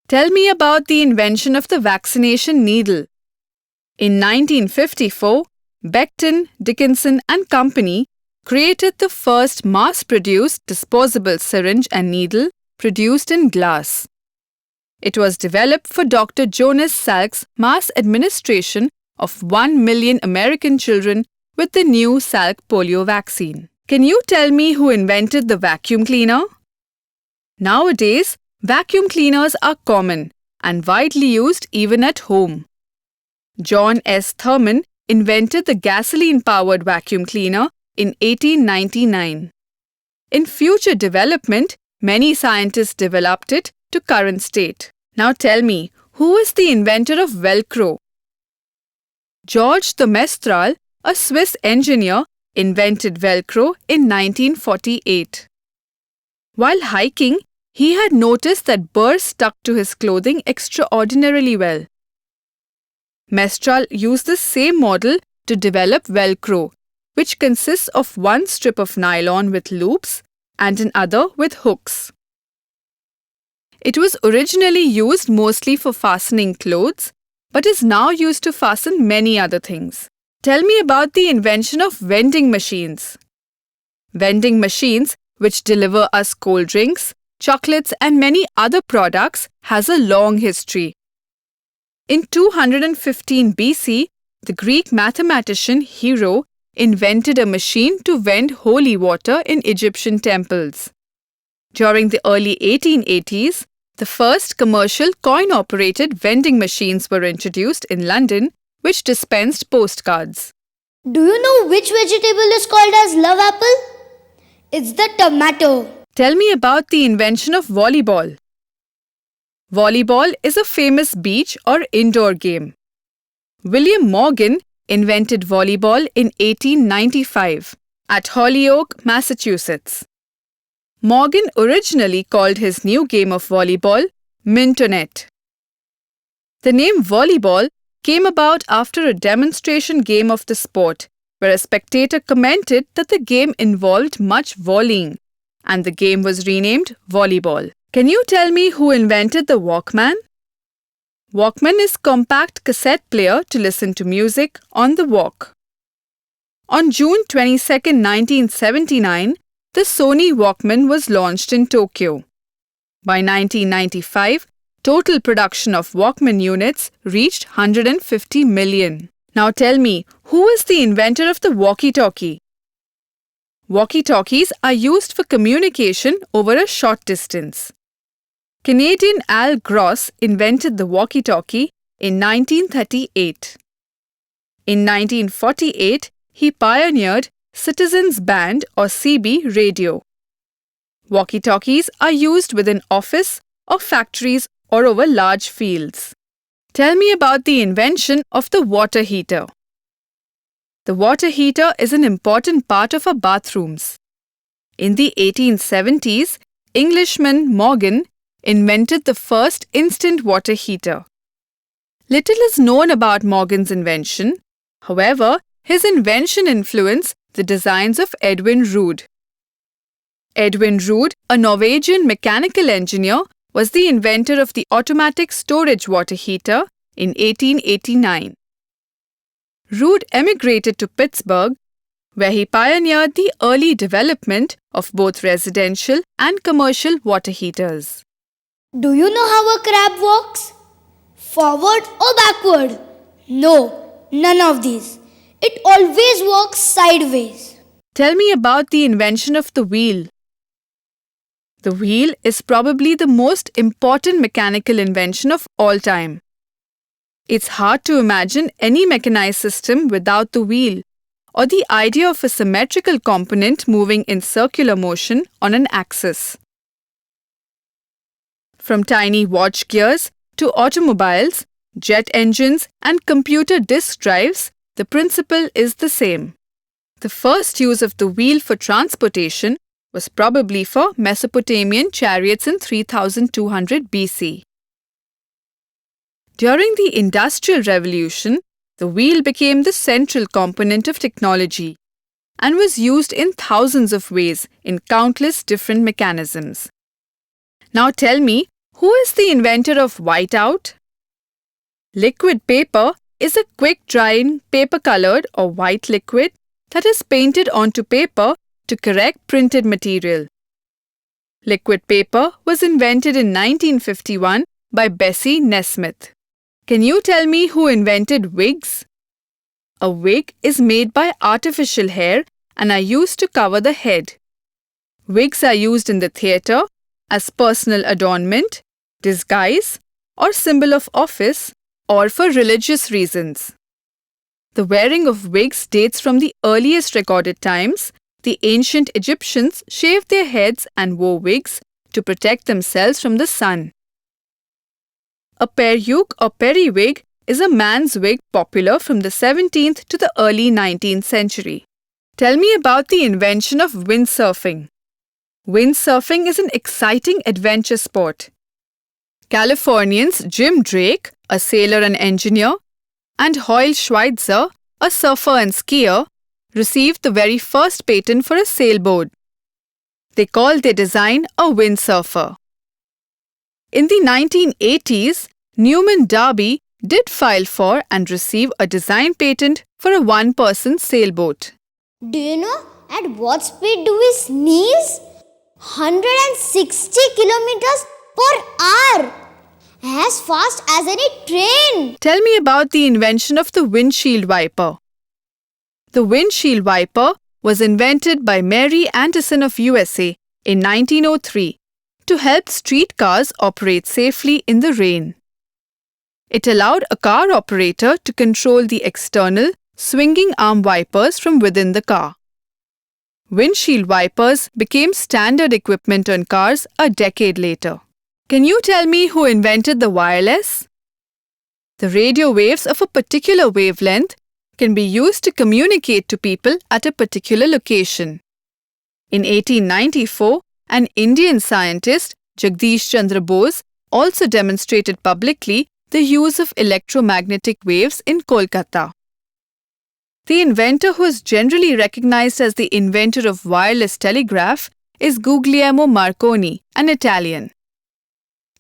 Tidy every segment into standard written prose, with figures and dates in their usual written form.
Tell me about the invention of the vaccination needle. In 1954, Becton, Dickinson and Company created the first mass-produced disposable syringe and needle produced in glass. It was developed for Dr. Jonas Salk's mass administration of 1 million American children with the new Salk polio vaccine. Can you tell me who invented the vacuum cleaner? Nowadays, vacuum cleaners are common and widely used even at home. John S. Thurman invented the gasoline-powered vacuum cleaner in 1899. In future development, many scientists developed it to current state. Now tell me, who is the inventor of Velcro? George de Mestral, a Swiss engineer, invented Velcro in 1948. While hiking, he had noticed that burrs stuck to his clothing extraordinarily well. Mestral used the same model to develop Velcro, which consists of one strip of nylon with loops and another with hooks. It was originally used mostly for fastening clothes, but is now used to fasten many other things. Tell me about the invention of vending machines. Vending machines, which deliver us cold drinks, chocolates and many other products, has a long history. In 215 BC, the Greek mathematician Hero invented a machine to vend holy water in Egyptian temples. During the early 1880s, the first commercial coin-operated vending machines were introduced in London, which dispensed postcards. Do you know which vegetable is called as love apple? It's the tomato. Tell me about the invention of volleyball. Volleyball is a famous beach or indoor game. William Morgan invented volleyball in 1895 at Holyoke, Massachusetts. Morgan originally called his new game of volleyball Mintonette. The name volleyball came about after a demonstration game of the sport, where a spectator commented that the game involved much volleying, and the game was renamed volleyball. Can you tell me who invented the Walkman? Walkman is a compact cassette player to listen to music on the walk. On June 22, 1979, the Sony Walkman was launched in Tokyo. By 1995, total production of Walkman units reached 150 million. Now tell me, who is the inventor of the walkie-talkie? Walkie-talkies are used for communication over a short distance. Canadian Al Gross invented the walkie-talkie in 1938. In 1948, he pioneered Citizens Band or CB radio. Walkie-talkies are used within office or factories or over large fields. Tell me about the invention of the water heater. The water heater is an important part of our bathrooms. In the 1870s, Englishman Morgan invented the first instant water heater. Little is known about Morgan's invention. However, his invention influenced the designs of Edwin Roode. Edwin Roode, a Norwegian mechanical engineer, was the inventor of the automatic storage water heater in 1889. Roode emigrated to Pittsburgh, where he pioneered the early development of both residential and commercial water heaters. Do you know how a crab walks? Forward or backward? No, none of these. It always walks sideways. Tell me about the invention of the wheel. The wheel is probably the most important mechanical invention of all time. It's hard to imagine any mechanized system without the wheel, or the idea of a symmetrical component moving in circular motion on an axis. From tiny watch gears to automobiles, jet engines, and computer disk drives, the principle is the same. The first use of the wheel for transportation was probably for Mesopotamian chariots in 3200 BC. During the Industrial Revolution, the wheel became the central component of technology and was used in thousands of ways in countless different mechanisms. Now tell me, Who is the inventor of whiteout? Liquid paper is a quick-drying paper-colored or white liquid that is painted onto paper to correct printed material. Liquid paper was invented in 1951 by Bessie Nesmith. Can you tell me who invented wigs? A wig is made by artificial hair and are used to cover the head. Wigs are used in the theatre as personal adornment, disguise, or symbol of office, or for religious reasons. The wearing of wigs dates from the earliest recorded times. The ancient Egyptians shaved their heads and wore wigs to protect themselves from the sun. A peruke or periwig is a man's wig popular from the 17th to the early 19th century. Tell me about the invention of windsurfing. Windsurfing is an exciting adventure sport. Californians Jim Drake, a sailor and engineer, and Hoyle Schweitzer, a surfer and skier, received the very first patent for a sailboat. They called their design a windsurfer. In the 1980s, Newman Darby did file for and receive a design patent for a one-person sailboat. Do you know at what speed do we sneeze? 160 kilometers per hour. As fast as any train. Tell me about the invention of the windshield wiper. The windshield wiper was invented by Mary Anderson of USA in 1903 to help streetcars operate safely in the rain. It allowed a car operator to control the external, swinging arm wipers from within the car. Windshield wipers became standard equipment on cars a decade later. Can you tell me who invented the wireless? The radio waves of a particular wavelength can be used to communicate to people at a particular location. In 1894, an Indian scientist, Jagdish Chandra Bose, also demonstrated publicly the use of electromagnetic waves in Kolkata. The inventor who is generally recognized as the inventor of wireless telegraph is Guglielmo Marconi, an Italian.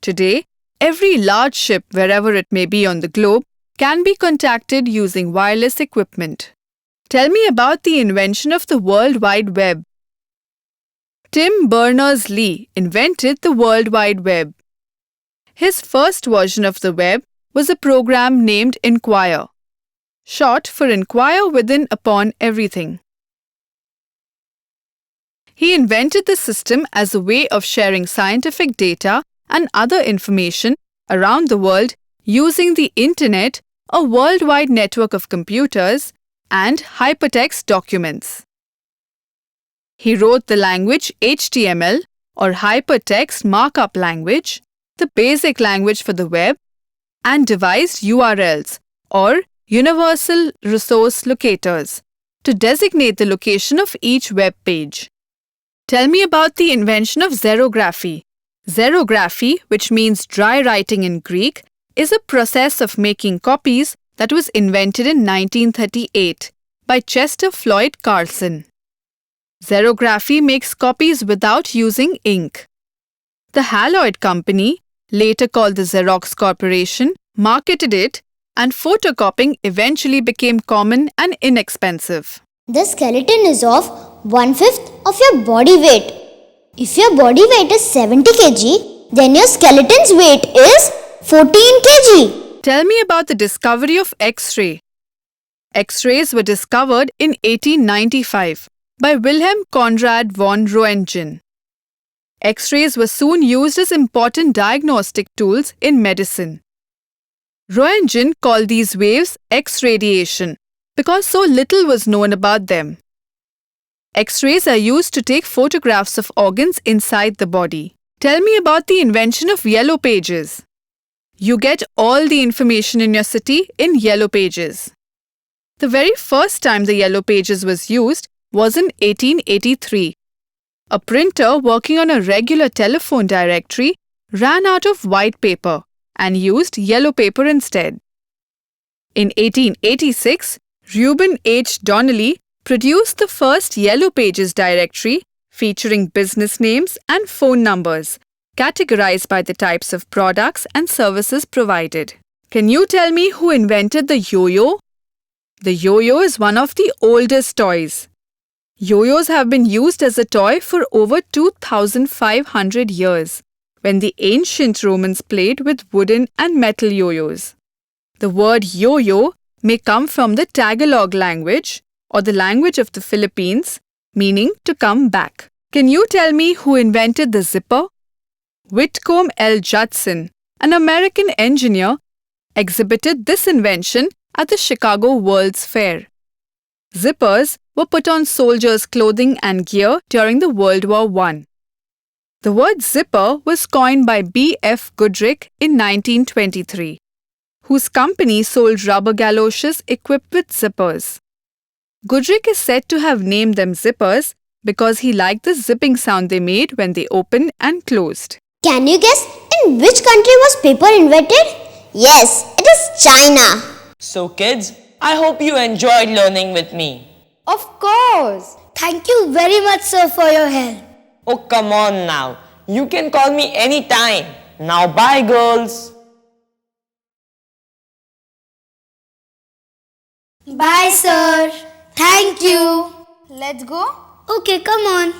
Today, every large ship, wherever it may be on the globe, can be contacted using wireless equipment. Tell me about the invention of the World Wide Web. Tim Berners-Lee invented the World Wide Web. His first version of the web was a program named Inquire, short for Inquire Within Upon Everything. He invented the system as a way of sharing scientific data and other information around the world using the Internet, a worldwide network of computers, and hypertext documents. He wrote the language HTML or Hypertext Markup Language, the basic language for the web, and devised URLs or Universal Resource Locators to designate the location of each web page. Tell me about the invention of xerography. Xerography, which means dry writing in Greek, is a process of making copies that was invented in 1938 by Chester Floyd Carlson. Xerography makes copies without using ink. The Haloid Company, later called the Xerox Corporation, marketed it, and photocopying eventually became common and inexpensive. The skeleton is of 1/5 of your body weight. If your body weight is 70 kg, then your skeleton's weight is 14 kg. Tell me about the discovery of X-ray. X-rays were discovered in 1895 by Wilhelm Conrad von Roentgen. X-rays were soon used as important diagnostic tools in medicine. Roentgen called these waves X-radiation because so little was known about them. X-rays are used to take photographs of organs inside the body. Tell me about the invention of yellow pages. You get all the information in your city in yellow pages. The very first time the yellow pages was used was in 1883. A printer working on a regular telephone directory ran out of white paper and used yellow paper instead. In 1886, Reuben H. Donnelly produced the first Yellow Pages directory featuring business names and phone numbers categorized by the types of products and services provided. Can you tell me who invented the yo-yo? The yo-yo is one of the oldest toys. Yo-yos have been used as a toy for over 2,500 years, when the ancient Romans played with wooden and metal yo-yos. The word yo-yo may come from the Tagalog language or the language of the Philippines, meaning to come back. Can you tell me who invented the zipper? Whitcomb L. Judson, an American engineer, exhibited this invention at the Chicago World's Fair. Zippers were put on soldiers' clothing and gear during the World War I. The word zipper was coined by B. F. Goodrich in 1923, whose company sold rubber galoshes equipped with zippers. Goodrich is said to have named them zippers because he liked the zipping sound they made when they opened and closed. Can you guess in which country was paper invented? Yes, it is China. So kids, I hope you enjoyed learning with me. Of course. Thank you very much, sir, for your help. Oh, come on now. You can call me anytime. Now bye, girls. Bye, sir. Thank you. Let's go. Okay, come on.